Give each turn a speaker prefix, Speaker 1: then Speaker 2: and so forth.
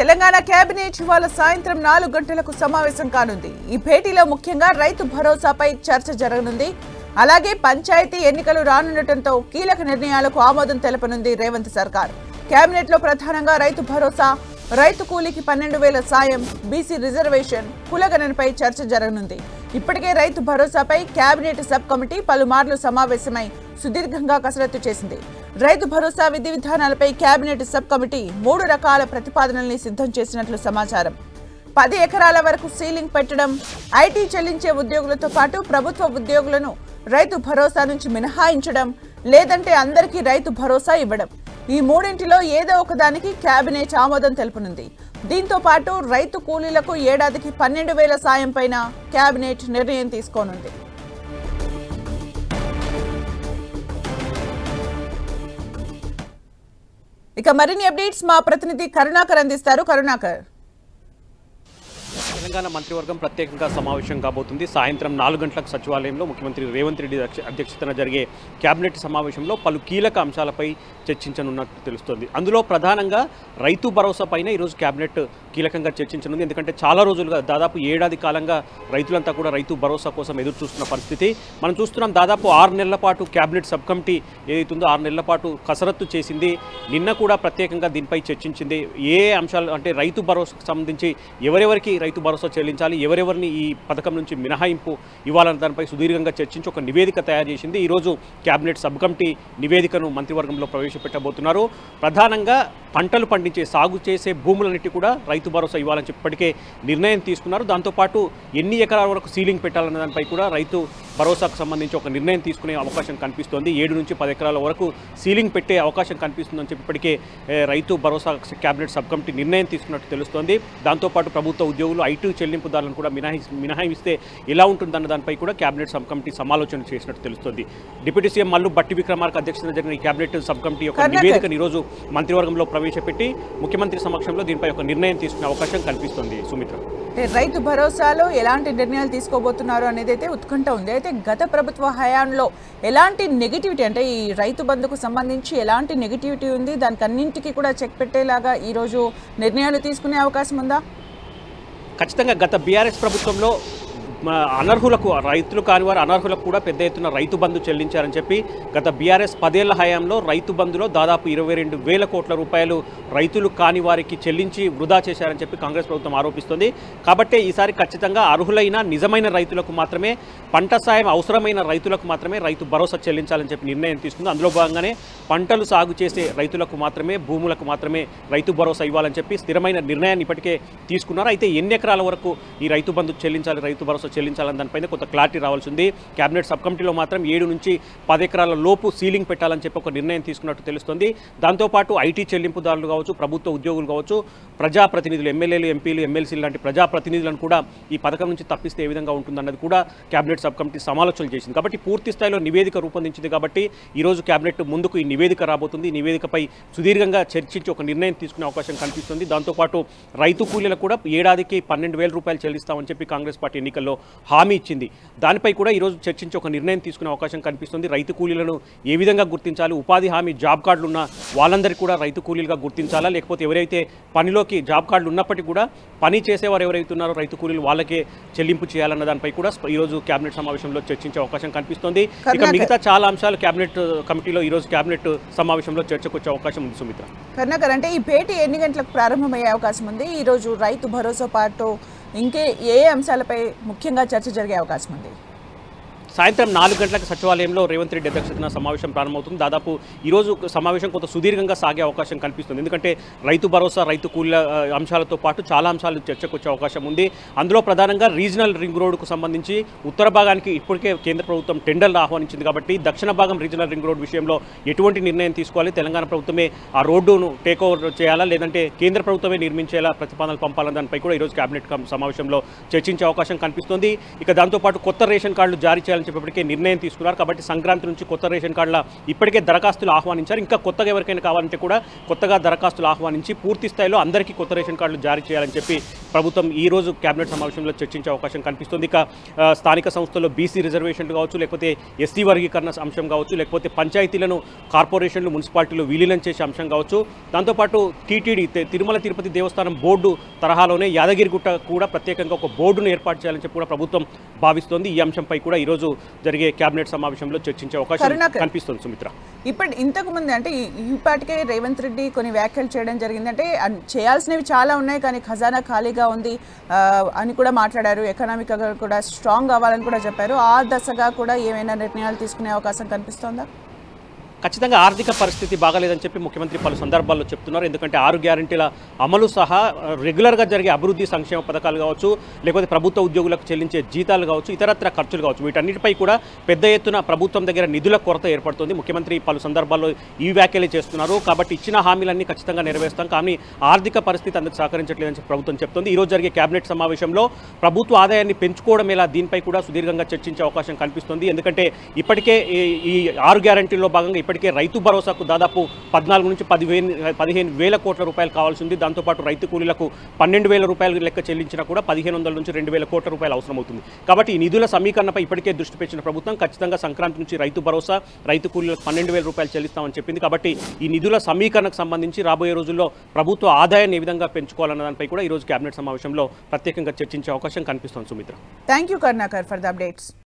Speaker 1: Telangana cabinet ఇవాళ సాయంత్రం 4 గంటలకు సమావేశం కానుంది. ఈ భేటీలో ముఖ్యంగా రైతు భరోసాపై చర్చ జరగనుంది. అలాగే పంచాయతీ ఎన్నికలు రానుండటంతో కీలక నిర్ణయాలకు ఆమోదం తెలపనుంది రేవంత్ సర్కార్. కేబినెట్ లో ప్రధానంగా రైతు భరోసా, రైతు కూలీకి 12,000 సాయం, బీసీ రిజర్వేషన్, కులగణనపై చర్చ జరగనుంది. ఇప్పటికే రైతు భరోసాపై కేబినెట్ సబ్ కమిటీ పలుమార్లు సమావేశమై సుదీర్ఘంగా కసరత్తు చేసింది. రైతు భరోసా విధి విధానాలపై కేబినెట్ సబ్ కమిటీ 3 రకాల ప్రతిపాదనల్ని సిద్ధం చేసినట్లు సమాచారం. 10 ఎకరాల వరకు సీలింగ్ పెట్టడం, ఐటీ చెల్లించే ఉద్యోగులతో పాటు ప్రభుత్వ ఉద్యోగులను రైతు భరోసా నుంచి మినహాయించడం, లేదంటే అందరికీ రైతు భరోసా ఇవ్వడం. ఈ మూడింటిలో ఏదో ఒకదానికి కేబినెట్ ఆమోదం తెలుపనుంది. దీంతో పాటు రైతు కూలీలకు ఏడాదికి 12,000 సాయం పైన కేబినెట్ నిర్ణయం తీసుకోనుంది. ఇక మరిన్ని అప్డేట్స్ మా ప్రతినిధి కరుణాకర్ అందిస్తారు. కరుణాకర్,
Speaker 2: తెలంగాణ మంత్రివర్గం ప్రత్యేకంగా సమావేశం కాబోతుంది. సాయంత్రం 4 గంటలకు సచివాలయంలో ముఖ్యమంత్రి రేవంత్ రెడ్డి అధ్యక్షతన జరిగే కేబినెట్ సమావేశంలో పలు కీలక అంశాలపై చర్చించనున్నట్టు తెలుస్తోంది. అందులో ప్రధానంగా రైతు భరోసా పైన ఈరోజు కేబినెట్ కీలకంగా చర్చించనుంది. ఎందుకంటే చాలా రోజులుగా దాదాపు ఏడాది కాలంగా రైతులంతా కూడా రైతు భరోసా కోసం ఎదురు చూస్తున్న పరిస్థితి మనం చూస్తున్నాం. దాదాపు 6 నెలల పాటు కేబినెట్ సబ్ కమిటీ ఏదైతుందో 6 నెలల పాటు కసరత్తు చేసింది. నిన్న కూడా ప్రత్యేకంగా దీనిపై చర్చించింది. ఏ అంశాలు అంటే రైతు భరోసాకు సంబంధించి ఎవరెవరికి రైతు భరోసా చెల్లించాలి, ఎవరెవరిని ఈ పథకం నుంచి మినహాయింపు ఇవ్వాలన్న దానిపై సుదీర్ఘంగా చర్చించి ఒక నివేదిక తయారు చేసింది. ఈరోజు కేబినెట్ సబ్ కమిటీ నివేదికను మంత్రివర్గంలో ప్రవేశపెట్టబోతున్నారు. ప్రధానంగా పంటలు పండించే సాగు చేసే భూములన్నిటి కూడా రైతు భరోసా ఇవ్వాలని ఇప్పటికే నిర్ణయం తీసుకున్నారు. దాంతోపాటు ఎన్ని ఎకరాల వరకు సీలింగ్ పెట్టాలన్న దానిపై కూడా రైతు భరోసాకు సంబంధించి ఒక నిర్ణయం తీసుకునే అవకాశం కనిపిస్తోంది. 7 నుంచి 10 ఎకరాల వరకు సీలింగ్ పెట్టే అవకాశం కనిపిస్తుందని చెప్పి ఇప్పటికే Rythu Bharosa cabinet sub committee నిర్ణయం తీసుకున్నట్టు తెలుస్తోంది. దాంతోపాటు ప్రభుత్వ ఉద్యోగులు ఐటీ చెల్లింపుదారులను కూడా మినహాయిస్తే ఎలా ఉంటుందన్న దానిపై కూడా కేబినెట్ సబ్ కమిటీ సమాలోచన చేసినట్టు తెలుస్తోంది. డిప్యూటీ సీఎం మల్లు భట్టి విక్రమార్క అధ్యక్షతన జరిగిన ఈ కేబినెట్ సబ్ కమిటీ యొక్క నివేదికను ఈరోజు మంత్రివర్గంలో ప్రవేశపెట్టి ముఖ్యమంత్రి సమక్షంలో దీనిపై ఒక నిర్ణయం తీసుకునే అవకాశం కనిపిస్తోంది. సుమిత్ర,
Speaker 1: రైతు భరోసాలో ఎలాంటి నిర్ణయాలు తీసుకోబోతున్నారు అనేది అయితే ఉత్కంఠ ఉంది. అయితే గత ప్రభుత్వ హయాంలో ఎలాంటి నెగిటివిటీ, అంటే ఈ రైతు బంధుకు సంబంధించి ఎలాంటి నెగిటివిటీ ఉంది, దానికి అన్నింటికీ కూడా చెక్ పెట్టేలాగా ఈరోజు నిర్ణయాలు తీసుకునే అవకాశం ఉందా?
Speaker 2: ఖచ్చితంగా గత బీఆర్ఎస్ ప్రభుత్వంలో అనర్హులకు, రైతులు కాని వారు అనర్హులకు కూడా పెద్ద ఎత్తున రైతు బంధు చెల్లించారని చెప్పి గత బీఆర్ఎస్ 10 ఏళ్ల హయాంలో రైతు బంధులో దాదాపు 22,000 కోట్ల రూపాయలు రైతులు కాని వారికి చెల్లించి వృధా చేశారని చెప్పి కాంగ్రెస్ ప్రభుత్వం ఆరోపిస్తోంది. కాబట్టి ఈసారి ఖచ్చితంగా అర్హులైన నిజమైన రైతులకు మాత్రమే, పంట సాయం అవసరమైన రైతులకు మాత్రమే రైతు భరోసా చెల్లించాలని చెప్పి నిర్ణయం తీసుకుంది. అందులో భాగంగానే పంటలు సాగు చేసే రైతులకు మాత్రమే, భూములకు మాత్రమే రైతు భరోసా ఇవ్వాలని చెప్పి స్థిరమైన నిర్ణయాన్ని ఇప్పటికే తీసుకున్నారు. అయితే ఎన్ని ఎకరాల వరకు ఈ రైతు బంధు చెల్లించాలి, రైతు భరోసా చెల్లించాలని దానిపైన కొంత క్లారిటీ రావాల్సి ఉంది. కేబినెట్ సబ్ కమిటీలో మాత్రం 7 నుంచి 10 ఎకరాల లోపు సీలింగ్ పెట్టాలని చెప్పి ఒక నిర్ణయం తీసుకున్నట్టు తెలుస్తుంది. దాంతోపాటు ఐటీ చెల్లింపుదారులు కావచ్చు, ప్రభుత్వ ఉద్యోగులు కావచ్చు, ప్రజాప్రతినిధులు, ఎమ్మెల్యేలు, ఎంపీలు, ఎమ్మెల్సీలు లాంటి ప్రజాప్రతినిధులను కూడా ఈ పథకం నుంచి తప్పిస్తే ఏ విధంగా ఉంటుందన్నది కూడా కేబినెట్ సబ్ కమిటీ సమాలోచనలు చేసింది. కాబట్టి పూర్తి స్థాయిలో నివేదిక రూపొందించింది. కాబట్టి ఈరోజు కేబినెట్ ముందుకు ఈ నివేదిక రాబోతుంది. ఈ నివేదికపై సుదీర్ఘంగా చర్చించి ఒక నిర్ణయం తీసుకునే అవకాశం కనిపిస్తుంది. దాంతోపాటు రైతు కూలీలకు కూడా ఏడాదికి 12,000 రూపాయలు చెల్లిస్తామని చెప్పి కాంగ్రెస్ పార్టీ ఎన్నికల్లో హామీ ఇచ్చింది. దానిపై కూడా ఈరోజు చర్చించి ఒక నిర్ణయం తీసుకునే అవకాశం కనిపిస్తుంది. రైతు కూలీలను ఏ విధంగా గుర్తించాలి, ఉపాధి హామీ జాబ్ కార్డులు ఉన్న వాళ్ళందరికీ కూడా రైతు కూలీలుగా గుర్తించాలా, లేకపోతే ఎవరైతే పనిలోకి జాబ్ కార్డులు ఉన్నప్పటికీ కూడా పని చేసేవారు ఎవరైతే ఉన్నారో రైతు కూలీలు వాళ్ళకే చెల్లింపు చేయాలన్న దానిపై కూడా ఈరోజు కేబినెట్ సమావేశంలో చర్చించే అవకాశం కనిపిస్తోంది. ఇక మిగతా చాలా అంశాలు కేబినెట్ కమిటీలో ఈరోజు కేబినెట్ సమావేశంలో చర్చకు వచ్చే అవకాశం ఉంది. సుమిత్ర,
Speaker 1: కరుణాకర్, అంటే ఈ భేటీ ఎన్ని గంటలకు ప్రారంభమయ్యే అవకాశం ఉంది? ఈరోజు రైతు భరోసా పాటు ఇంకే ఏ అంశాలపై ముఖ్యంగా చర్చ జరిగే అవకాశం ఉంది?
Speaker 2: సాయంత్రం 4 గంటలకు సచివాలయంలో రేవంత్ రెడ్డి అధ్యక్షతన సమావేశం ప్రారంభమవుతుంది. దాదాపు ఈరోజు సమావేశం కొంత సుదీర్ఘంగా సాగే అవకాశం కనిపిస్తుంది. ఎందుకంటే రైతు భరోసా, రైతు కూలీల అంశాలతో పాటు చాలా అంశాలు చర్చకు వచ్చే అవకాశం ఉంది. అందులో ప్రధానంగా రీజనల్ రింగ్ రోడ్డుకు సంబంధించి ఉత్తర భాగానికి ఇప్పటికే కేంద్ర ప్రభుత్వం టెండర్లు ఆహ్వానించింది. కాబట్టి దక్షిణ భాగం రీజనల్ రింగ్ రోడ్ విషయంలో ఎటువంటి నిర్ణయం తీసుకోవాలి, తెలంగాణ ప్రభుత్వమే ఆ రోడ్డును టేక్ ఓవర్ చేయాలా, లేదంటే కేంద్ర ప్రభుత్వమే నిర్మించేలా ప్రతిపాదనలు పంపాలని దానిపై కూడా ఈరోజు కేబినెట్ సమావేశంలో చర్చించే అవకాశం కనిపిస్తుంది. ఇక దాంతోపాటు కొత్త రేషన్ కార్డులు జారీ చేయాలని చేయాలని చెప్పి ఇప్పటికే నిర్ణయం తీసుకున్నారు. కాబట్టి సంక్రాంతి నుంచి కొత్త రేషన్ కార్డుల ఇప్పటికే దరఖాస్తులు ఆహ్వానించారు. ఇంకా కొత్తగా ఎవరికైనా కావాలంటే కూడా కొత్తగా దరఖాస్తులు ఆహ్వానించి పూర్తి స్థాయిలో అందరికీ కొత్త రేషన్ కార్డులు జారీ చేయాలని చెప్పి ప్రభుత్వం ఈ రోజు కేబినెట్ సమావేశంలో చర్చించే అవకాశం కనిపిస్తుంది. ఇక స్థానిక సంస్థల్లో బీసీ రిజర్వేషన్లు కావచ్చు, లేకపోతే ఎస్సీ వర్గీకరణ అంశం కావచ్చు, లేకపోతే పంచాయతీలను కార్పొరేషన్లు మున్సిపాలిటీలు విలీనం చేసే అంశం కావచ్చు, దాంతోపాటు టీటీడీ తిరుమల తిరుపతి దేవస్థానం బోర్డు తరహాలోనే యాదగిరిగుట్ట కూడా ప్రత్యేకంగా ఒక బోర్డును ఏర్పాటు చేయాలని చెప్పి కూడా ప్రభుత్వం భావిస్తోంది. ఈ అంశంపై కూడా ఈ రోజు జరిగే కేబినెట్ సమావేశంలో చర్చించే అవకాశం కనిపిస్తుంది. సుమిత్ర,
Speaker 1: ఇప్పుడు ఇంతకు ముందు అంటే ఇప్పటికే రేవంత్ రెడ్డి కొన్ని వ్యాఖ్యలు చేయడం జరిగింది. అంటే చేయాల్సినవి చాలా ఉన్నాయి కానీ ఖజానా ఖాళీగా ఉంది అని కూడా మాట్లాడారు. ఎకనామిక్గా కూడా స్ట్రాంగ్ అవ్వాలని కూడా చెప్పారు. ఆ దశగా కూడా ఏమైనా నిర్ణయాలు తీసుకునే అవకాశం కనిపిస్తోందా?
Speaker 2: ఖచ్చితంగా ఆర్థిక పరిస్థితి బాగాలేదని చెప్పి ముఖ్యమంత్రి పలు సందర్భాల్లో చెప్తున్నారు. ఎందుకంటే 6 గ్యారెంటీల అమలు సహా రెగ్యులర్గా జరిగే అభివృద్ధి సంక్షేమ పథకాలు కావచ్చు, లేకపోతే ప్రభుత్వ ఉద్యోగులకు చెల్లించే జీతాలు కావచ్చు, ఇతరత్ర ఖర్చులు కావచ్చు, వీటన్నిటిపై కూడా పెద్ద ఎత్తున ప్రభుత్వం దగ్గర నిధుల కొరత ఏర్పడుతుంది. ముఖ్యమంత్రి పలు సందర్భాల్లో ఈ వ్యాఖ్యలే చేస్తున్నారు. కాబట్టి ఇచ్చిన హామీలన్నీ ఖచ్చితంగా నెరవేరుస్తాం, కానీ ఆర్థిక పరిస్థితి అందుకు సహకరించట్లేదని చెప్పి ప్రభుత్వం చెప్తోంది. ఈ రోజు జరిగే కేబినెట్ సమావేశంలో ప్రభుత్వ ఆదాయాన్ని పెంచుకోవడం ఎలా, దీనిపై కూడా సుదీర్ఘంగా చర్చించే అవకాశం కనిపిస్తుంది. ఎందుకంటే ఇప్పటికే ఈ 6 గ్యారెంటీల్లో భాగంగా ఇప్పటికే రైతు భరోసాకు దాదాపు 14 నుంచి 15 వేల కోట్ల రూపాయలు కావాల్సి ఉంది. దాంతోపాటు రైతు కూలీలకు 12,000 రూపాయలు లెక్క చెల్లించినా కూడా 1,500 నుంచి 2,000 కోట్ల రూపాయలు అవసరం అవుతుంది. కాబట్టి ఈ నిధుల సమీకరణపై ఇప్పటికే దృష్టి పెట్టిన ప్రభుత్వం ఖచ్చితంగా సంక్రాంతి నుంచి రైతు భరోసా, రైతు కూలీలకు 12,000 రూపాయలు చెల్లిస్తామని చెప్పింది. కాబట్టి ఈ నిధుల సమీకరణకు సంబంధించి రాబోయే రోజుల్లో ప్రభుత్వ ఆదాయాన్ని ఏ విధంగా పెంచుకోవాలన్న దానిపై కూడా ఈ రోజు కేబినెట్ సమావేశంలో ప్రత్యేకంగా చర్చించే అవకాశం కనిపిస్తోంది. Sumitra,
Speaker 1: thank you Karunakar for the updates.